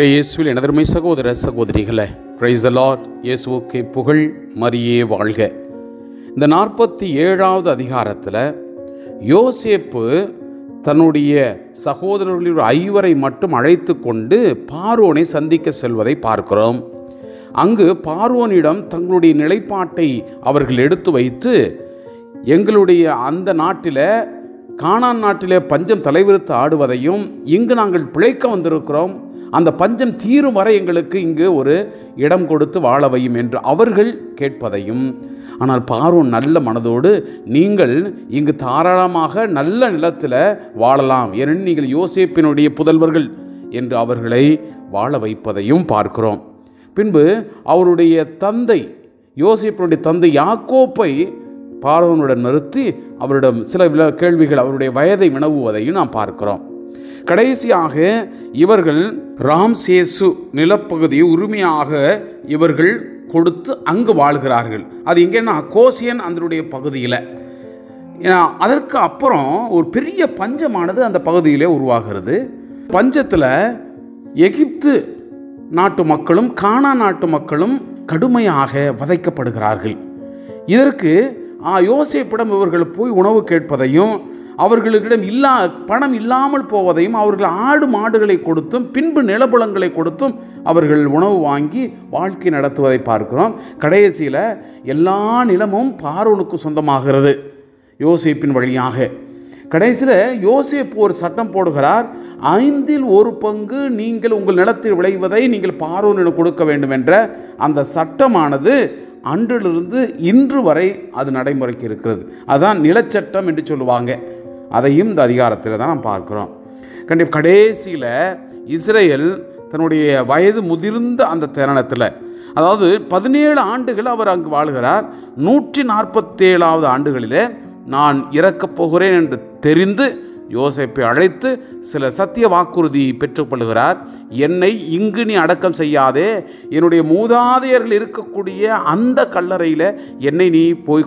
இயேசுவில் எனதருமை சகோதர சகோதரிகளே, பிரைஸ் தி லார்ட். இயேசுவுக்கு புகழ், மரியே வாழ்க. இந்த 47வது அதிகாரத்தில் யோசேப்பு தன்னுடைய சகோதரர்களில் 5 மட்டும் அழைத்து கொண்டு பார்வோனை சந்திக்க செல்வதை பார்க்கிறோம். அங்கு பார்வோனிடம் தங்களுடைய நிலைப்பாட்டை அவர்கள் எடுத்து வைத்து, எங்களுடைய அந்த நாட்டில் கானான் நாட்டிலே பஞ்சம் தலைவிரித்து ஆடுவதையும், இங்கு நாங்கள் பிழைக்க வந்திருக்கிறோம், அந்த பஞ்சம் தீரும் வரை எங்களுக்கு இங்கு ஒரு இடம் கொடுத்து வாழ வையும் என்று அவர்கள் கேட்பதையும், ஆனால் பார்வோன் நல்ல மனதோடு நீங்கள் இங்கு தாராளமாக நல்ல நிலத்தில் வாழலாம், ஏனெனில் நீங்கள் யோசேப்பினுடைய புதல்வர்கள் என்று அவர்களை வாழ வைப்பதையும் பார்க்கிறோம். பின்பு அவருடைய தந்தை, யோசேப்பினுடைய தந்தை யாக்கோப்பை பார்வோனுடன் நிறுத்தி அவரிடம் சில கேள்விகள், அவருடைய வயதை வினவுவதையும் நாம் பார்க்கிறோம். கடைசியாக இவர்கள் ராம்சேசு நிலப்பகுதியை உரிமையாக இவர்கள் கொடுத்து அங்கு வாழ்கிறார்கள். அது எங்கன்னா கோசியன் அதனுடைய பகுதியில். அதற்கு அப்புறம் ஒரு பெரிய பஞ்சமானது அந்த பகுதியிலே உருவாகிறது. பஞ்சத்தில் எகிப்து நாட்டு மக்களும் கானான் நாட்டு மக்களும் கடுமையாக வதைக்கப்படுகிறார்கள். இதற்கு யோசேப்பிடம் இவர்கள் போய் உணவு கேட்பதையும், அவர்களிடம் பணம் இல்லாமல் போவதையும், அவர்கள் ஆடு மாடுகளை கொடுத்தும் பின்பு நிலபுலங்களை கொடுத்தும் அவர்கள் உணவு வாங்கி வாழ்க்கை நடத்துவதை பார்க்கிறோம். கடைசியில் எல்லா நிலமும் பார்வோனுக்கு சொந்தமாகிறது யோசேப்பின் வழியாக. கடைசியில் யோசேப்பு ஒரு சட்டம் போடுகிறார், 1/5 நீங்கள் உங்கள் நிலத்தில் விளைவதை நீங்கள் பார்வோனுக்கு கொடுக்க வேண்டும் என்ற அந்த சட்டமானது அன்றிலிருந்து இன்று வரை அது நடைமுறைக்கு இருக்கிறது. அதுதான் நிலச்சட்டம் என்று சொல்லுவாங்க. அதையும் இந்த அதிகாரத்தில் தான் நாம் பார்க்கிறோம். கடைசியில் இஸ்ரேல் தன்னுடைய வயது முதிர்ந்த அந்த தருணத்தில், அதாவது 17 ஆண்டுகள் அவர் அங்கு வாழ்கிறார். 147வது ஆண்டுகளிலே நான் இறக்கப் போகிறேன் என்று தெரிந்து யோசேப்பை அழைத்து சில சத்திய வாக்குறுதி பெற்றுக்கொள்கிறார். என்னை இங்கு நீ அடக்கம் செய்யாதே, என்னுடைய மூதாதையர்கள் இருக்கக்கூடிய அந்த கல்லறையில் என்னை நீ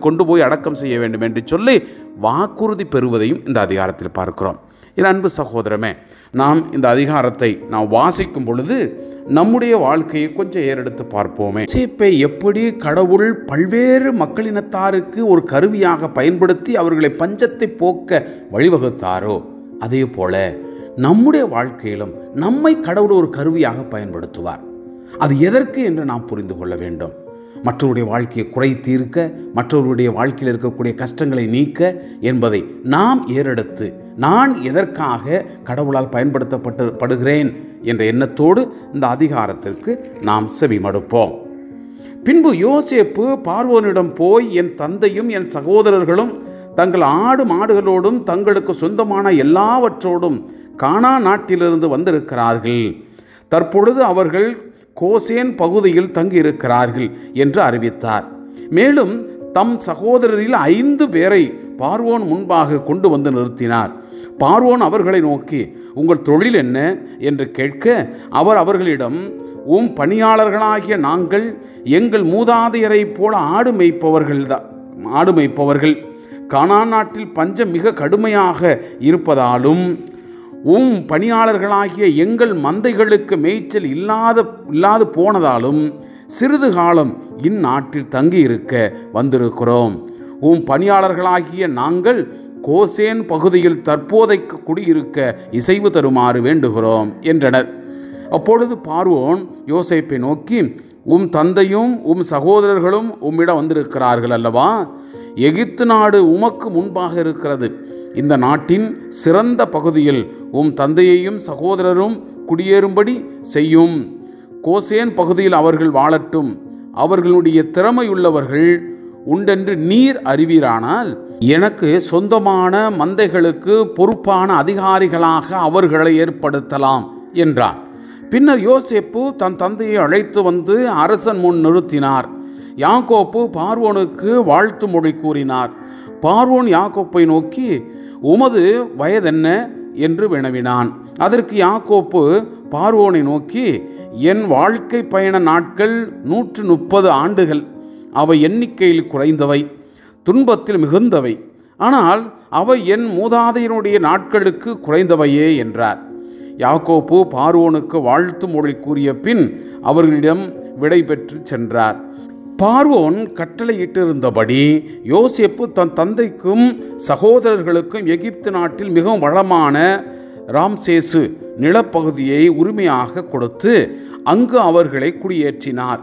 கொண்டு போய் அடக்கம் செய்ய வேண்டும் என்று சொல்லி வாக்குறுதி பெறுவதையும் இந்த அதிகாரத்தில் பார்க்கிறோம். என் அன்பு சகோதரமே, நாம் இந்த அதிகாரத்தை நாம் வாசிக்கும் பொழுது நம்முடைய வாழ்க்கையை கொஞ்சம் ஏறெடுத்து பார்ப்போமே. யோசேப்பை எப்படி கடவுள் பல்வேறு மக்களினத்தாருக்கு ஒரு கருவியாக பயன்படுத்தி அவர்களை பஞ்சத்தை போக்க வழிவகுத்தாரோ, அதே போல நம்முடைய வாழ்க்கையிலும் நம்மை கடவுள் ஒரு கருவியாக பயன்படுத்துவார். அது எதற்கு என்று நாம் புரிந்து கொள்ள வேண்டும். மற்றவருடைய வாழ்க்கையை குறை தீர்க்க, மற்றவருடைய வாழ்க்கையில் இருக்கக்கூடிய கஷ்டங்களை நீக்க என்பதை நாம் ஏறெடுத்து, நான் எதற்காக கடவுளால் பயன்படுத்தப்படுகிறேன் என்ற எண்ணத்தோடு இந்த அதிகாரத்திற்கு நாம் செவி மடுப்போம். பின்பு யோசேப்பு பார்வோனிடம் போய், என் தந்தையும் என் சகோதரர்களும் தங்கள் ஆடு மாடுகளோடும் தங்களுக்கு சொந்தமான எல்லாவற்றோடும் கானான் நாட்டிலிருந்து வந்திருக்கிறார்கள். தற்பொழுது அவர்கள் கோசேன் பகுதியில் தங்கியிருக்கிறார்கள் என்று அறிவித்தார். மேலும் தம் சகோதரரில் 5 பேரை பார்வோன் முன்பாக கொண்டு வந்து நிறுத்தினார். பார்வோன் அவர்களை நோக்கி, உங்கள் தொழில் என்ன என்று கேட்க, அவர் அவர்களிடம், பணியாளர்களாகிய நாங்கள் எங்கள் மூதாதையரை போல ஆடு மேய்ப்பவர்கள். கானான் நாட்டில் பஞ்சம் மிக கடுமையாக இருப்பதாலும் பணியாளர்களாகிய எங்கள் மந்தைகளுக்கு மேய்ச்சல் இல்லாது போனதாலும் சிறிது காலம் இந்நாட்டில் தங்கியிருக்க வந்திருக்கிறோம். பணியாளர்களாகிய நாங்கள் கோசேன் பகுதியில் தற்போதைக்கு குடியிருக்க இசைவு தருமாறு வேண்டுகிறோம் என்றனர். அப்பொழுது பார்வோன் யோசேப்பை நோக்கி, தந்தையும் சகோதரர்களும் உம்மிடம் வந்திருக்கிறார்கள் அல்லவா? எகிப்து நாடு உமக்கு முன்பாக இருக்கிறது. இந்த நாட்டின் சிறந்த பகுதியில் தந்தையையும் சகோதரரும் குடியேறும்படி செய்யும். கோசேன் பகுதியில் அவர்கள் வாழட்டும். அவர்களுடைய திறமையுள்ளவர்கள் உண்டென்று நீர் அறிவீரானால் எனக்கு சொந்தமான மந்தைகளுக்கு பொறுப்பான அதிகாரிகளாக அவர்களை ஏற்படுத்தலாம் என்றார். பின்னர் யோசேப்பு தன் தந்தையை அழைத்து வந்து அரசன் முன் நிறுத்தினார். யாக்கோப்பு பார்வோனுக்கு வாழ்த்து மொழி கூறினார். பார்வோன் யாக்கோப்பை நோக்கி, உமது வயதென்ன என்று வினவினான். அதற்கு யாக்கோப்பு பார்வோனை நோக்கி, என் வாழ்க்கை பயண நாட்கள் 130 ஆண்டுகள். அவை எண்ணிக்கையில் குறைந்தவை, துன்பத்தில் மிகுந்தவை. ஆனால் அவை என் மூதாதையனுடைய நாட்களுக்கு குறைந்தவையே என்றார். யாக்கோப்பு பார்வோனுக்கு வாழ்த்து மொழி கூறிய பின் அவர்களிடம் விடை பெற்று சென்றார். பார்வோன் கட்டளையிட்டிருந்தபடி யோசேப்பு தன் தந்தைக்கும் சகோதரர்களுக்கும் எகிப்து நாட்டில் மிகவும் வளமான ராம்சேசு நிலப்பகுதியை உரிமையாக கொடுத்து அங்கு அவர்களை குடியேற்றினார்.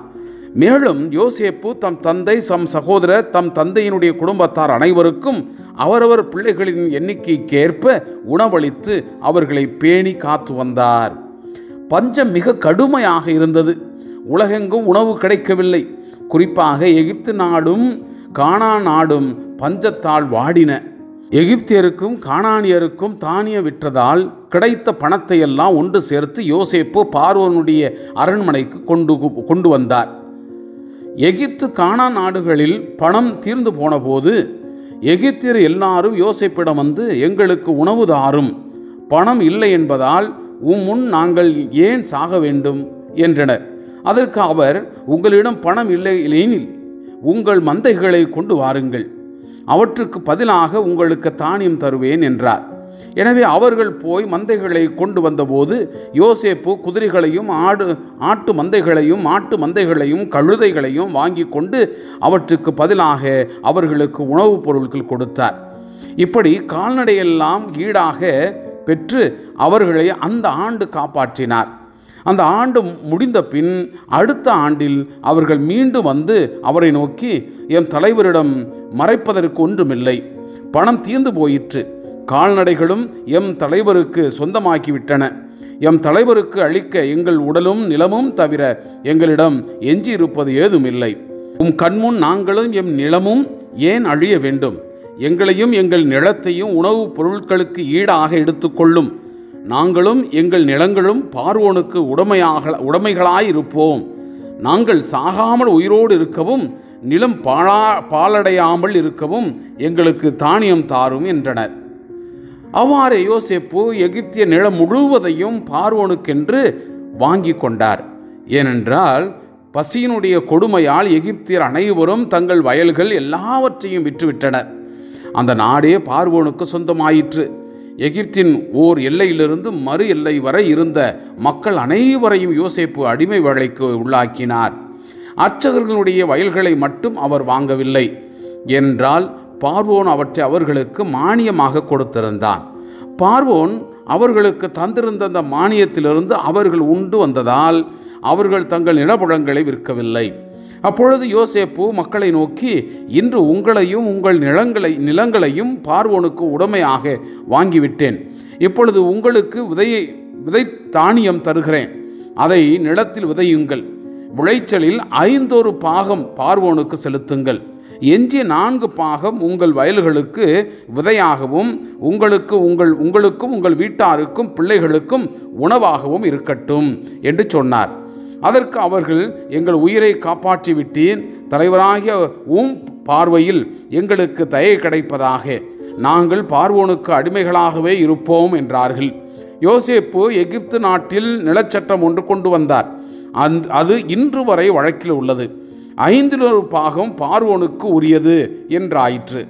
மேலும் யோசேப்பு தம் தந்தை சகோதரர் தம் தந்தையினுடைய குடும்பத்தார் அனைவருக்கும் அவரவர் பிள்ளைகளின் எண்ணிக்கைக்கேற்ப உணவளித்து அவர்களை பேணி காத்து வந்தார். பஞ்சம் மிக கடுமையாக இருந்தது. உலகெங்கும் உணவு கிடைக்கவில்லை. குறிப்பாக எகிப்து நாடும் கானான் நாடும் பஞ்சத்தால் வாடின. எகிப்தியருக்கும் கானானியருக்கும் தானியம் விற்றதால் கிடைத்த பணத்தை எல்லாம் ஒன்று சேர்த்து யோசேப்பு பார்வோனுடைய அரண்மனைக்கு கொண்டு வந்தார். எகிப்து கானான் நாடுகளில் பணம் தீர்ந்து போன போது எகிப்தியர் எல்லாரும் யோசேப்பிடம் வந்து, எங்களுக்கு உணவு தாரும், பணம் இல்லை என்பதால் முன் நாங்கள் ஏன் சாக வேண்டும் என்றனர். அதற்கு அவர், உங்களிடம் பணம் இல்லை எனில் உங்கள் மந்தைகளை கொண்டு வாருங்கள், அவற்றுக்கு பதிலாக உங்களுக்கு தானியம் தருவேன் என்றார். எனவே அவர்கள் போய் மந்தைகளை கொண்டு வந்தபோது யோசேப்பு குதிரைகளையும் ஆட்டு மந்தைகளையும் மாட்டு மந்தைகளையும் கழுதைகளையும் வாங்கி கொண்டு அவற்றுக்கு பதிலாக அவர்களுக்கு உணவுப் பொருட்கள் கொடுத்தார். இப்படி கால்நடையெல்லாம் ஈடாக பெற்று அவர்களை அந்த ஆண்டு காப்பாற்றினார். அந்த ஆண்டு முடிந்த பின் அடுத்த ஆண்டில் அவர்கள் மீண்டும் வந்து அவரை நோக்கி, எம் தலைவரிடம் மறைப்பதற்கு ஒன்றுமில்லை, பணம் தீர்ந்து போயிற்று, கால்நடைகளும் எம் தலைவருக்கு சொந்தமாக்கிவிட்டன, எம் தலைவருக்கு அளிக்க எங்கள் உடலும் நிலமும் தவிர எங்களிடம் எஞ்சியிருப்பது ஏதுமில்லை. கண்முன் நாங்களும் எம் நிலமும் ஏன் அழிய வேண்டும்? எங்களையும் எங்கள் நிலத்தையும் உணவுப் பொருட்களுக்கு ஈடாக எடுத்துக்கொள்ளும். நாங்களும் எங்கள் நிலங்களும் பார்வோனுக்கு உடைமைகளாயிருப்போம். நாங்கள் சாகாமல் உயிரோடு இருக்கவும் நிலம் பாழடையாமல் இருக்கவும் எங்களுக்கு தானியம் தாரும் என்றனர். அவ்வாறு யோசேப்பு எகிப்திய நிலம் முழுவதையும் பார்வோனுக்கென்று வாங்கி கொண்டார். ஏனென்றால் பசியினுடைய கொடுமையால் எகிப்தியர் அனைவரும் தங்கள் வயல்கள் எல்லாவற்றையும் விற்றுவிட்டனர். அந்த நாடே பார்வோனுக்கு சொந்தமாயிற்று. எகிப்தின் ஓர் எல்லையிலிருந்து மறு எல்லை வரை இருந்த மக்கள் அனைவரையும் யோசேப்பு அடிமை வேலைக்கு உள்ளாக்கினார். அர்ச்சகர்களுடைய வயல்களை மட்டும் அவர் வாங்கவில்லை. என்றால் பார்வோன் அவற்றை அவர்களுக்கு மானியமாக கொடுத்திருந்தான். பார்வோன் அவர்களுக்கு தந்திருந்த அந்த மானியத்திலிருந்து அவர்கள் உண்டு வந்ததால் அவர்கள் தங்கள் நிலப்புலங்களை விற்கவில்லை. அப்பொழுது யோசேப்பு மக்களை நோக்கி, இன்று உங்களையும் உங்கள் நிலங்களையும் பார்வோனுக்கு உடைமையாக வாங்கிவிட்டேன். இப்பொழுது உங்களுக்கு விதை தானியம் தருகிறேன், அதை நிலத்தில் விதையுங்கள். விளைச்சலில் 5 பாகம் பார்வோனுக்கு செலுத்துங்கள். எஞ்சிய 4 பாகம் உங்கள் வயல்களுக்கு விதையாகவும் உங்களுக்கும் உங்கள் வீட்டாருக்கும் பிள்ளைகளுக்கும் உணவாகவும் இருக்கட்டும் என்று சொன்னார். அதற்கு அவர்கள், எங்கள் உயிரை காப்பாற்றிவிட்டீர், தலைவராகிய பார்வையில் எங்களுக்கு தயை கிடைப்பதாக, நாங்கள் பார்வோனுக்கு அடிமைகளாகவே இருப்போம் என்றார்கள். யோசேப்பு எகிப்து நாட்டில் நிலச்சட்டம் ஒன்று கொண்டு வந்தார். அது இன்று வரை வழக்கில் உள்ளது. 5 பாகம் பார்வோனுக்கு உரியது என்றாயிற்று.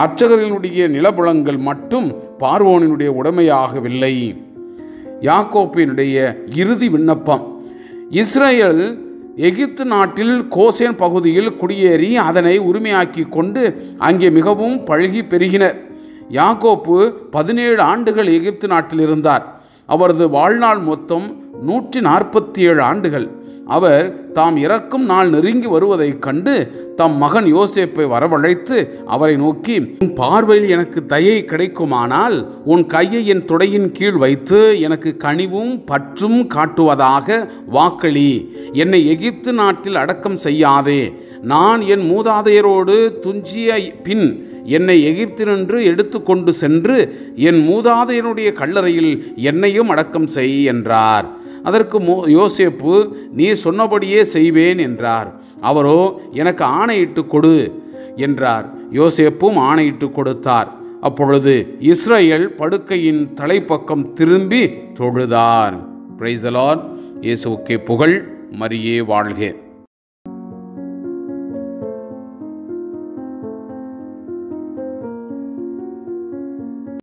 அர்ச்சகர்களுடைய நிலப்புலங்கள் மட்டும் பார்வோனினுடைய உடைமையாகவில்லை. யாக்கோப்பினுடைய இறுதி விண்ணப்பம். இஸ்ரேல் எகிப்து நாட்டில் கோசேன் பகுதியில் குடியேறி அதனை உரிமையாக்கி கொண்டு அங்கே மிகவும் பழகி பெருகினர். யாக்கோப்பு 17 ஆண்டுகள் எகிப்து நாட்டில் இருந்தார். அவரது வாழ்நாள் மொத்தம் 147 ஆண்டுகள். அவர் தாம் இறக்கும் நாள் நெருங்கி வருவதைக் கண்டு தம் மகன் யோசேப்பை வரவழைத்து அவரை நோக்கி, உன் பார்வையில் எனக்கு தயை கிடைக்குமானால் உன் கையை என் தொடையின் கீழ் வைத்து எனக்கு கனிவும் பற்றும் காட்டுவதாக வாக்களி. என்னை எகிப்து நாட்டில் அடக்கம் செய்யாதே. நான் என் மூதாதையரோடு துஞ்சிய பின் என்னை எகிப்தினின்று எடுத்து கொண்டு சென்று என் மூதாதையனுடைய கல்லறையில் என்னையும் அடக்கம் செய் என்றார். அதற்கு யோசேப்பு, நீ சொன்னபடியே செய்வேன் என்றார். அவரோ, எனக்கு ஆணையிட்டு கொடு என்றார். யோசேப்பும் ஆணையிட்டு கொடுத்தார். அப்பொழுது இஸ்ரேல் படுக்கையின் தலைப்பக்கம் திரும்பி தொழுதார். Praise the Lord. இயேசுவுக்கே புகழ். மரியே வாழ்க.